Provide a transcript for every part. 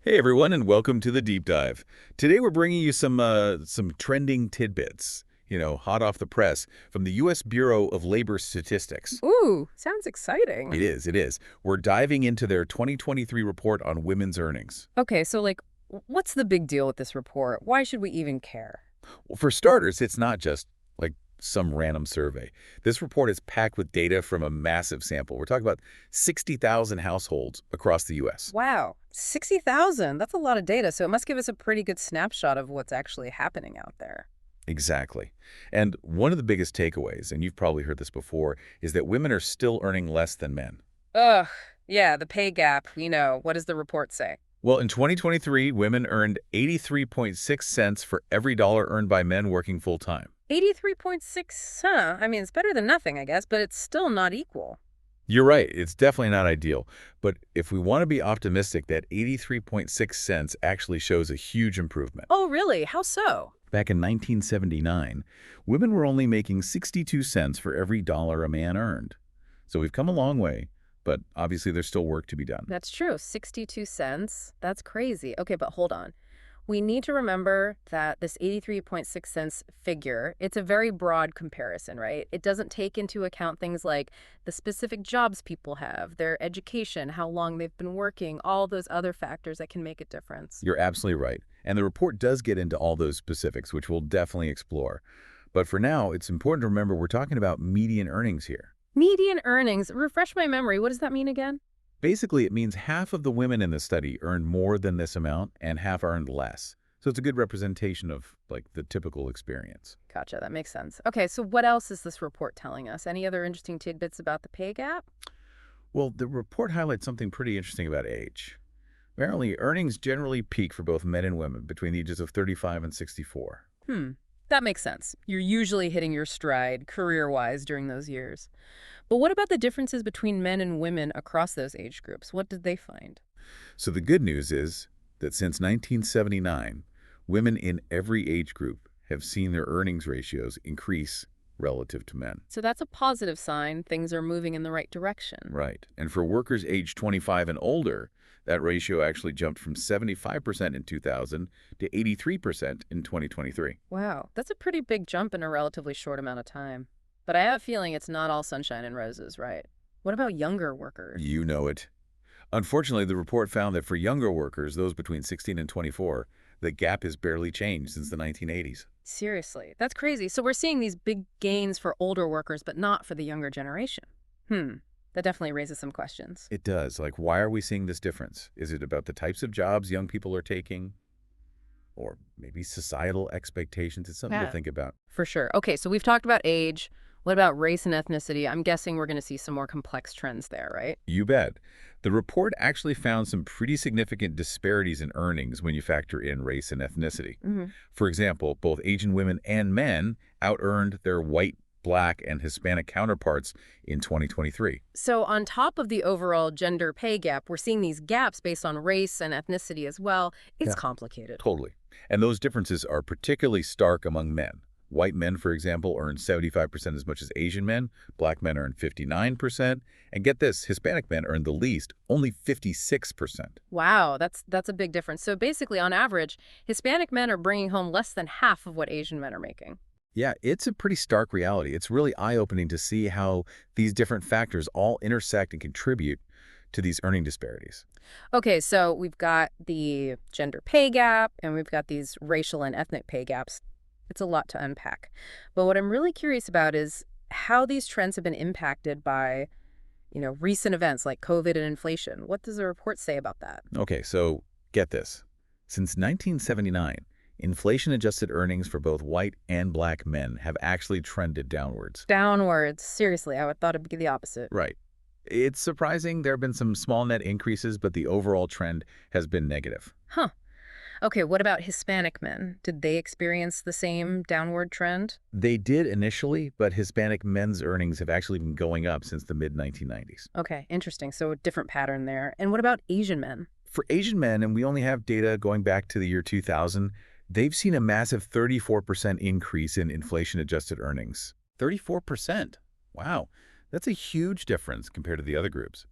Hey everyone, and welcome to the deep dive. Today we're bringing you some trending tidbits, hot off the press from the U.S. Bureau of Labor Statistics. Ooh, sounds exciting. It is, it is. We're diving into their 2023 report on women's earnings. Okay, so what's the big deal with this report? Why should we even care? Well, for starters, it's not just like some random survey. This report is packed with data from a massive sample. We're talking about 60,000 households across the U.S. Wow, 60,000. That's a lot of data, so it must give us a pretty good snapshot of what's actually happening out there. Exactly. And one of the biggest takeaways, and you've probably heard this before, is that women are still earning less than men. Ugh, yeah, the pay gap, we know. What does the report say? Well, in 2023, women earned 83.6 cents for every dollar earned by men working full-time. 83.6, huh? I mean, it's better than nothing, I guess, but it's still not equal. You're right, it's definitely not ideal. But if we want to be optimistic, that 83.6 cents actually shows a huge improvement. Oh, really? How so? Back in 1979, women were only making 62 cents for every dollar a man earned. So we've come a long way, but obviously there's still work to be done. That's true. 62 cents. That's crazy. Okay, but hold on. We need to remember that this 83.6 cents figure, it's a very broad comparison, right? It doesn't take into account things like the specific jobs people have, their education, how long they've been working, all those other factors that can make a difference. You're absolutely right. And the report does get into all those specifics, which we'll definitely explore. But for now, it's important to remember we're talking about median earnings here. Median earnings, refresh my memory. What does that mean again? Basically, it means half of the women in the study earned more than this amount and half earned less. So it's a good representation of, like, the typical experience. Gotcha, that makes sense. Okay, so what else is this report telling us? Any other interesting tidbits about the pay gap? Well, the report highlights something pretty interesting about age. Apparently, earnings generally peak for both men and women between the ages of 35 and 64. Hmm, that makes sense. You're usually hitting your stride career-wise during those years. But what about the differences between men and women across those age groups? What did they find? So the good news is that since 1979, women in every age group have seen their earnings ratios increase relative to men. So that's a positive sign. Things are moving in the right direction. Right. And for workers aged 25 and older, that ratio actually jumped from 75% in 2000 to 83% in 2023. Wow, that's a pretty big jump in a relatively short amount of time. But I have a feeling it's not all sunshine and roses, right? What about younger workers? You know it. Unfortunately, the report found that for younger workers, those between 16 and 24, the gap has barely changed since the 1980s. Seriously, that's crazy. So we're seeing these big gains for older workers, but not for the younger generation. That definitely raises some questions. It does. Like, why are we seeing this difference? Is it about the types of jobs young people are taking? Or maybe societal expectations? It's something to Yeah. think about. For sure. Okay, so we've talked about age. What about race and ethnicity? I'm guessing we're going to see some more complex trends there, right? You bet. The report actually found some pretty significant disparities in earnings when you factor in race and ethnicity. Hmm. For example, both Asian women and men out-earned their white, Black, and Hispanic counterparts in 2023. So on top of the overall gender pay gap, we're seeing these gaps based on race and ethnicity as well. It's Yeah, complicated. totally. And those differences are particularly stark among men. White men, for example, earn 75% as much as Asian men. Black men earn 59%. And get this, Hispanic men earn the least, only 56%. Wow, that's a big difference. So basically, on average, Hispanic men are bringing home less than half of what Asian men are making. Yeah, it's a pretty stark reality. It's really eye-opening to see how these different factors all intersect and contribute to these earning disparities. Okay, so we've got the gender pay gap, and we've got these racial and ethnic pay gaps. It's a lot to unpack. But what I'm really curious about is how these trends have been impacted by, recent events like COVID and inflation. What does the report say about that? Okay, so get this. Since 1979, inflation-adjusted earnings for both white and Black men have actually trended downwards. Downwards. Seriously, I would thought it'd be the opposite. Right. It's surprising there have been some small net increases, but the overall trend has been negative. Huh. Okay, what about Hispanic men? Did they experience the same downward trend? They did initially, but Hispanic men's earnings have actually been going up since the mid-1990s. Okay, interesting. So a different pattern there. And what about Asian men? For Asian men, and we only have data going back to the year 2000, they've seen a massive 34% increase in inflation-adjusted earnings. 34%. Wow. That's a huge difference compared to the other groups.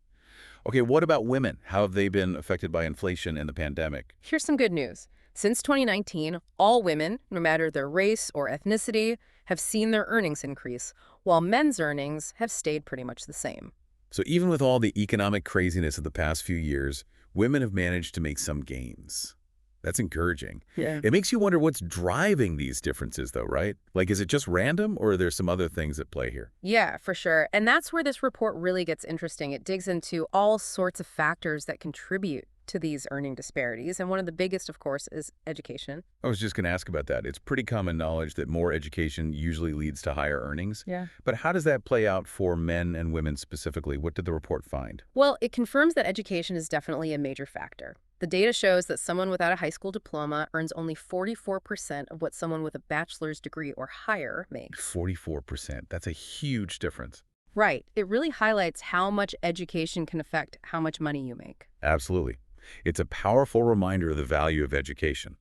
Okay, what about women? How have they been affected by inflation and the pandemic? Here's some good news. Since 2019, all women, no matter their race or ethnicity, have seen their earnings increase, while men's earnings have stayed pretty much the same. So even with all the economic craziness of the past few years, women have managed to make some gains. That's encouraging. Yeah. It makes you wonder what's driving these differences, though, right? Like, is it just random, or are there some other things at play here? Yeah, for sure. And that's where this report really gets interesting. It digs into all sorts of factors that contribute to these earning disparities. And one of the biggest, of course, is education. I was just going to ask about that. It's pretty common knowledge that more education usually leads to higher earnings. Yeah. But how does that play out for men and women specifically? What did the report find? Well, it confirms that education is definitely a major factor. The data shows that someone without a high school diploma earns only 44% of what someone with a bachelor's degree or higher makes. 44%. That's a huge difference. Right. It really highlights how much education can affect how much money you make. Absolutely. It's a powerful reminder of the value of education.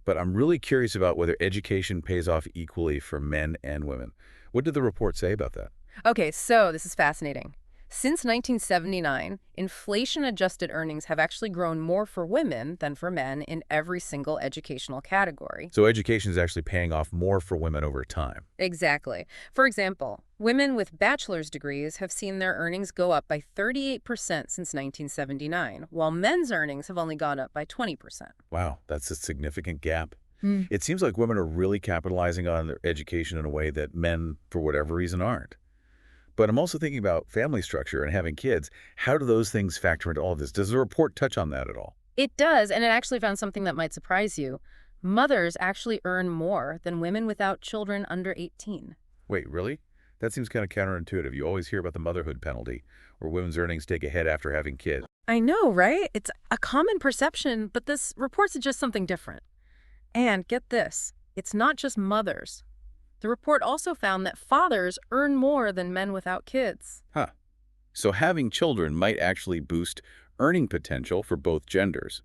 But I'm really curious about whether education pays off equally for men and women. What did the report say about that? Okay, so this is fascinating. Since 1979, inflation-adjusted earnings have actually grown more for women than for men in every single educational category. So education is actually paying off more for women over time. Exactly. For example, women with bachelor's degrees have seen their earnings go up by 38% since 1979, while men's earnings have only gone up by 20%. Wow, that's a significant gap. Hmm. It seems like women are really capitalizing on their education in a way that men, for whatever reason, aren't. But I'm also thinking about family structure and having kids. How do those things factor into all of this? Does the report touch on that at all? It does, and it actually found something that might surprise you. Mothers actually earn more than women without children under 18. Wait, really? That seems kind of counterintuitive. You always hear about the motherhood penalty, where women's earnings take a hit after having kids. I know, right? It's a common perception, but this report suggests something different. And get this, it's not just mothers. The report also found that fathers earn more than men without kids. Huh. So having children might actually boost earning potential for both genders.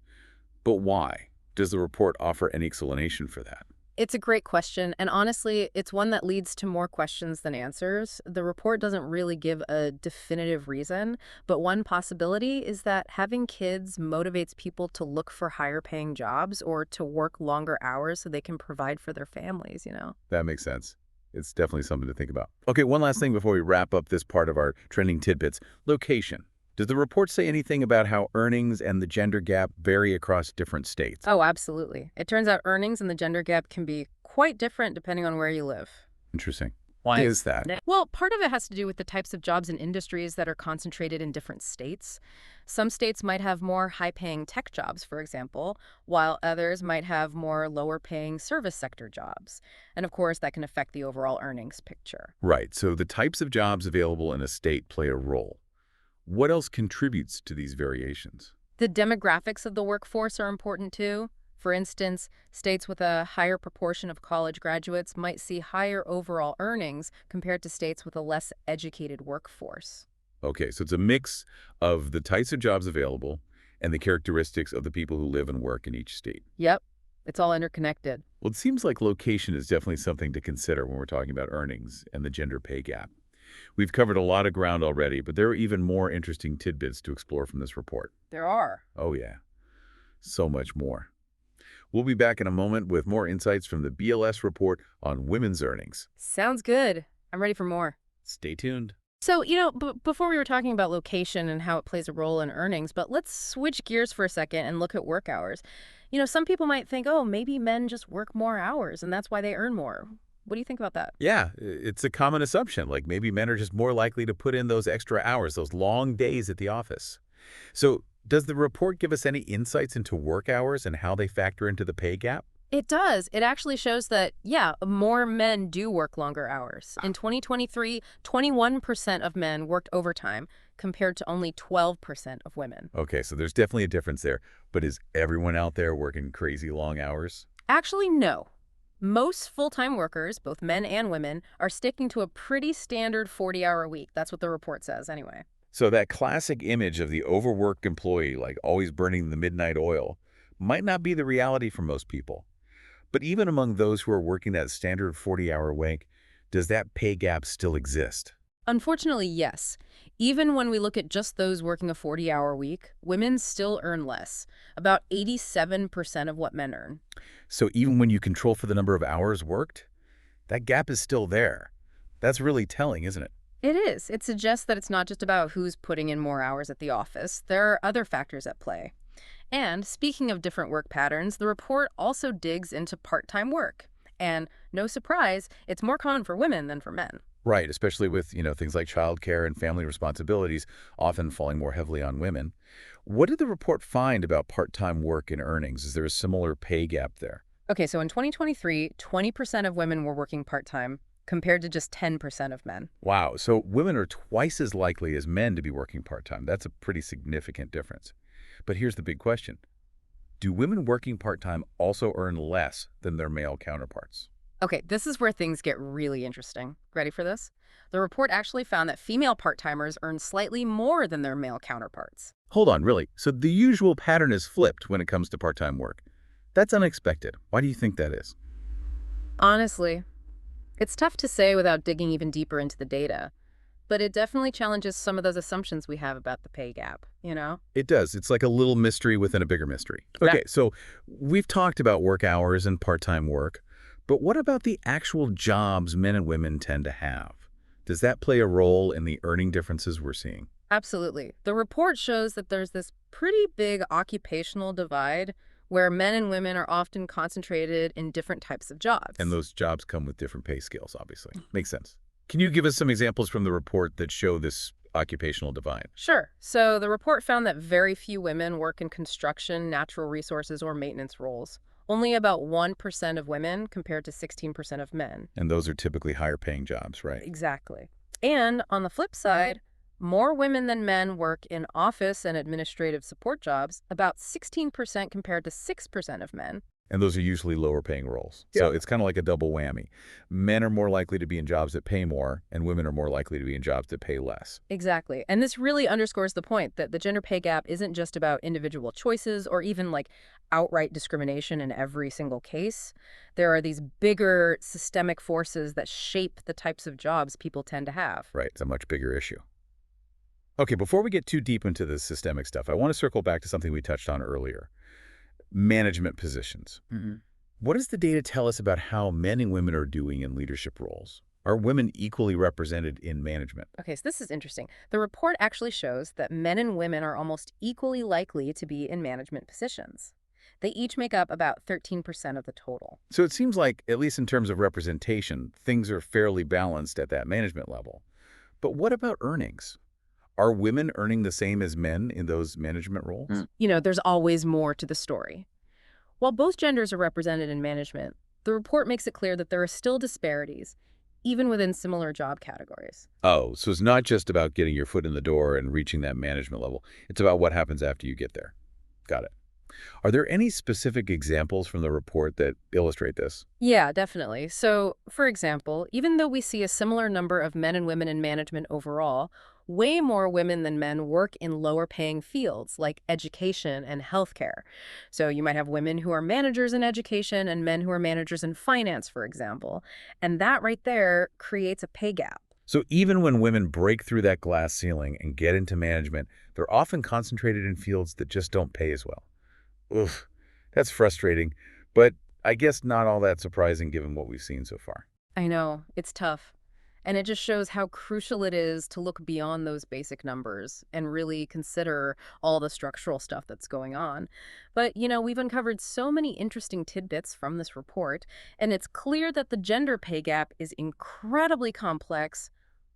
But why? Does the report offer any explanation for that? It's a great question, and honestly, it's one that leads to more questions than answers. The report doesn't really give a definitive reason, but one possibility is that having kids motivates people to look for higher paying jobs or to work longer hours so they can provide for their families. That makes sense. It's definitely something to think about. Okay, one last thing before we wrap up this part of our trending tidbits. Location. Does the report say anything about how earnings and the gender gap vary across different states? Oh, absolutely. It turns out earnings and the gender gap can be quite different depending on where you live. Interesting. Why is that? Well, part of it has to do with the types of jobs and industries that are concentrated in different states. Some states might have more high-paying tech jobs, for example, while others might have more lower-paying service sector jobs. And of course, that can affect the overall earnings picture. Right, so the types of jobs available in a state play a role. What else contributes to these variations? The demographics of the workforce are important too. For instance, states with a higher proportion of college graduates might see higher overall earnings compared to states with a less educated workforce. Okay, so it's a mix of the types of jobs available and the characteristics of the people who live and work in each state. Yep, it's all interconnected. Well, it seems like location is definitely something to consider when we're talking about earnings and the gender pay gap. We've covered a lot of ground already, but there are even more interesting tidbits to explore from this report. There are. Oh, yeah. So much more. We'll be back in a moment with more insights from the BLS report on women's earnings. Sounds good. I'm ready for more. Stay tuned. So, before we were talking about location and how it plays a role in earnings, but let's switch gears for a second and look at work hours. Some people might think, oh, maybe men just work more hours and that's why they earn more. What do you think about that? Yeah, it's a common assumption. Like maybe men are just more likely to put in those extra hours, those long days at the office. So does the report give us any insights into work hours and how they factor into the pay gap? It does. It actually shows that, yeah, more men do work longer hours. In 2023, 21% of men worked overtime compared to only 12% of women. Okay, so there's definitely a difference there. But is everyone out there working crazy long hours? Actually, no. Most full-time workers, both men and women, are sticking to a pretty standard 40-hour week. That's what the report says anyway. So that classic image of the overworked employee, like always burning the midnight oil, might not be the reality for most people. But even among those who are working that standard 40-hour week, does that pay gap still exist? Unfortunately, yes. Even when we look at just those working a 40-hour week, women still earn less, about 87% of what men earn. So even when you control for the number of hours worked, that gap is still there. That's really telling, isn't it? It is. It suggests that it's not just about who's putting in more hours at the office. There are other factors at play. And speaking of different work patterns, the report also digs into part-time work. And no surprise, it's more common for women than for men. Right, especially with, things like childcare and family responsibilities often falling more heavily on women. What did the report find about part-time work and earnings? Is there a similar pay gap there? Okay, so in 2023, 20% of women were working part-time compared to just 10% of men. Wow, so women are twice as likely as men to be working part-time. That's a pretty significant difference. But here's the big question. Do women working part-time also earn less than their male counterparts? Okay, this is where things get really interesting. Ready for this? The report actually found that female part-timers earn slightly more than their male counterparts. Hold on, really? So the usual pattern is flipped when it comes to part-time work. That's unexpected. Why do you think that is? Honestly, it's tough to say without digging even deeper into the data, but it definitely challenges some of those assumptions we have about the pay gap, you know? It does. It's like a little mystery within a bigger mystery. Okay, so we've talked about work hours and part-time work, but what about the actual jobs men and women tend to have? Does that play a role in the earning differences we're seeing? Absolutely. The report shows that there's this pretty big occupational divide where men and women are often concentrated in different types of And jobs. those jobs come with different pay scales, obviously. Makes sense. Can you give us some examples from the report that show this occupational divide? Sure. So the report found that very few women work in construction, natural resources, or maintenance roles. Only about 1% of women compared to 16% of men. And those are typically higher paying jobs, right? Exactly. And on the flip side, more women than men work in office and administrative support jobs, about 16% compared to 6% of men. And those are usually lower paying roles. So it's kind of like a double whammy. Men are more likely to be in jobs that pay more, and women are more likely to be in jobs that pay less. Exactly. And this really underscores the point that the gender pay gap isn't just about individual choices or even like outright discrimination in every single case. There are these bigger systemic forces that shape the types of jobs people tend to have. Right. It's a much bigger issue. Okay, before we get too deep into the systemic stuff, I want to circle back to something we touched on earlier. Management positions. What does the data tell us about how men and women are doing in leadership roles? Are women equally represented in management? Okay, so this is interesting. The report actually shows that men and women are almost equally likely to be in management positions. They each make up about 13% of the total. So it seems like, at least in terms of representation, things are fairly balanced at that management level. But what about earnings? Are women earning the same as men in those management roles? You know, there's always more to the story. While both genders are represented in management, the report makes it clear that there are still disparities, even within similar job categories. Oh, so it's not just about getting your foot in the door and reaching that management level. It's about what happens after you get there. Got it. Are there any specific examples from the report that illustrate this? Yeah, definitely. So, for example, even though we see a similar number of men and women in management overall, way more women than men work in lower paying fields like education and healthcare. So you might have women who are managers in education and men who are managers in finance, for example. And that right there creates a pay gap. So even when women break through that glass ceiling and get into management, they're often concentrated in fields that just don't pay as well. Oof, that's frustrating, but I guess not all that surprising given what we've seen so far. I know, it's tough. And it just shows how crucial it is to look beyond those basic numbers and really consider all the structural stuff that's going on. But, you know, we've uncovered so many interesting tidbits from this report, and it's clear that the gender pay gap is incredibly complex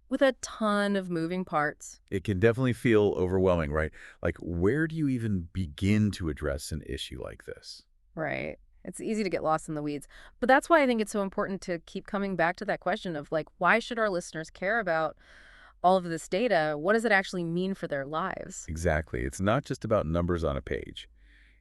with a ton of moving parts. It can definitely feel overwhelming, right? Like, where do you even begin to address an issue like this? Right. It's easy to get lost in the weeds. But that's why I think it's so important to keep coming back to that question of like, why should our listeners care about all of this data? What does it actually mean for their lives? Exactly. It's not just about numbers on a page.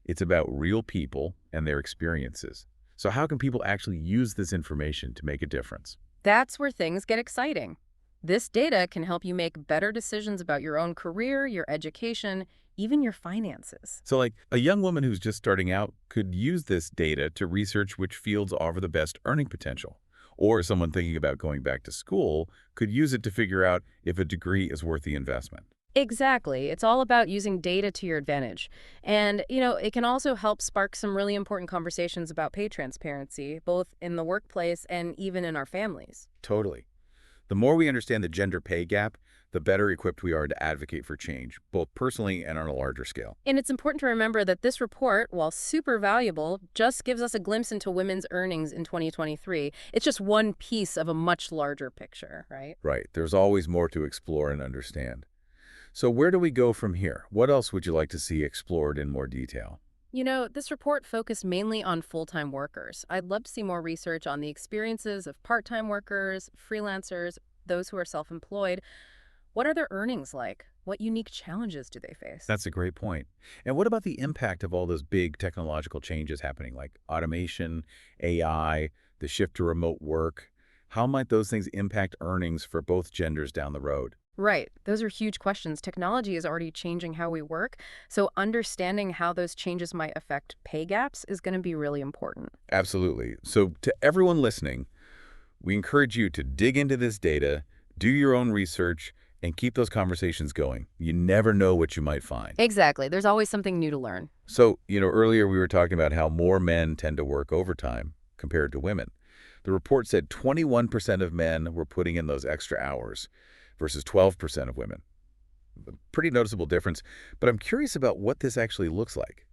It's about real people and their experiences. So how can people actually use this information to make a difference? That's where things get exciting. This data can help you make better decisions about your own career, your education, even your finances. So like a young woman who's just starting out could use this data to research which fields offer the best earning potential. Or someone thinking about going back to school could use it to figure out if a degree is worth the investment. Exactly. It's all about using data to your advantage. And, it can also help spark some really important conversations about pay transparency, both in the workplace and even in our families. Totally. The more we understand the gender pay gap, the better equipped we are to advocate for change, both personally and on a larger scale. And it's important to remember that this report, while super valuable, just gives us a glimpse into women's earnings in 2023. It's just one piece of a much larger picture, right? Right. There's always more to explore and understand. So where do we go from here? What else would you like to see explored in more detail? This report focused mainly on full-time workers. I'd love to see more research on the experiences of part-time workers, freelancers, those who are self-employed. What are their earnings like? What unique challenges do they face? That's a great point. And what about the impact of all those big technological changes happening, like automation, AI, the shift to remote work? How might those things impact earnings for both genders down the road? Right. Those are huge questions. Technology is already changing how we work, so understanding how those changes might affect pay gaps is going to be really important. Absolutely. So to everyone listening, we encourage you to dig into this data, do your own research, and keep those conversations going. You never know what you might find. Exactly. There's always something new to learn. So, earlier we were talking about how more men tend to work overtime compared to women. The report said 21% of men were putting in those extra hours versus 12% of women. A pretty noticeable difference, but I'm curious about what this actually looks like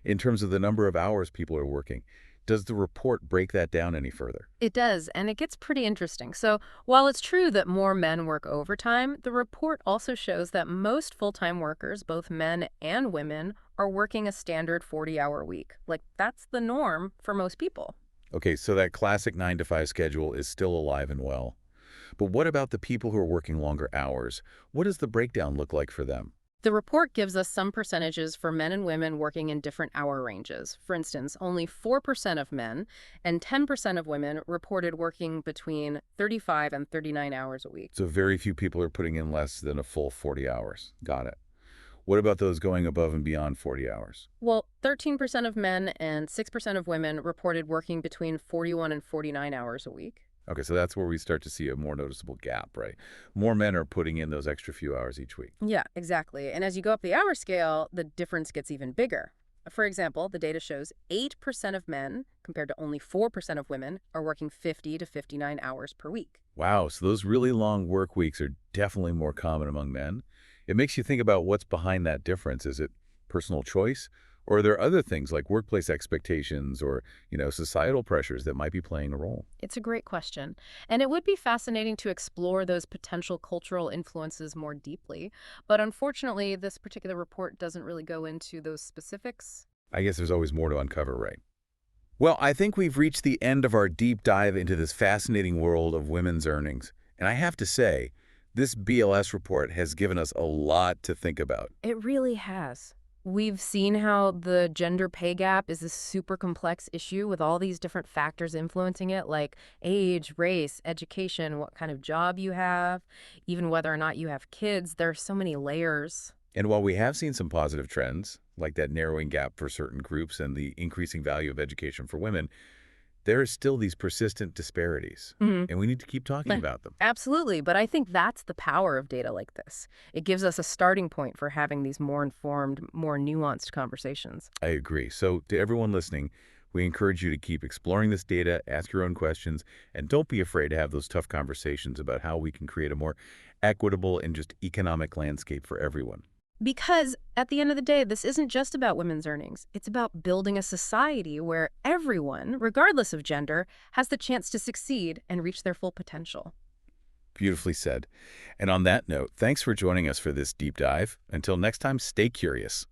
in terms of the number of hours people are working. Does the report break that down any further? It does, and it gets pretty interesting. So, while it's true that more men work overtime, the report also shows that most full-time workers, both men and women, are working a standard 40-hour week. Like, that's the norm for most people. Okay, so that classic 9 to 5 schedule is still alive and well. But what about the people who are working longer hours? What does the breakdown look like for them? The report gives us some percentages for men and women working in different hour ranges. For instance, only 4% of men and 10% of women reported working between 35 and 39 hours a week. So very few people are putting in less than a full 40 hours. Got it. What about those going above and beyond 40 hours? Well, 13% of men and 6% of women reported working between 41 and 49 hours a week. Okay, so that's where we start to see a more noticeable gap, right? More men are putting in those extra few hours each week. Yeah, exactly. And as you go up the hour scale, the difference gets even bigger. For example, the data shows 8% of men, compared to only 4% of women, are working 50 to 59 hours per week. Wow, so those really long work weeks are definitely more common among men. It makes you think about what's behind that difference. Is it personal choice? Or are there other things like workplace expectations or, societal pressures that might be playing a role? It's a great question. And it would be fascinating to explore those potential cultural influences more deeply. But unfortunately, this particular report doesn't really go into those specifics. I guess there's always more to uncover, right? Well, I think we've reached the end of our deep dive into this fascinating world of women's earnings. And I have to say, this BLS report has given us a lot to think about. It really has. We've seen how the gender pay gap is a super complex issue with all these different factors influencing it, like age, race, education, what kind of job you have, even whether or not you have kids. There are so many layers. And while we have seen some positive trends, like that narrowing gap for certain groups and the increasing value of education for women, there are still these persistent disparities, and we need to keep talking about them. Absolutely, but I think that's the power of data like this. It gives us a starting point for having these more informed, more nuanced conversations. I agree. So to everyone listening, we encourage you to keep exploring this data, ask your own questions, and don't be afraid to have those tough conversations about how we can create a more equitable and just economic landscape for everyone. Because at the end of the day, this isn't just about women's earnings. It's about building a society where everyone, regardless of gender, has the chance to succeed and reach their full potential. Beautifully said. And on that note, thanks for joining us for this deep dive. Until next time, stay curious.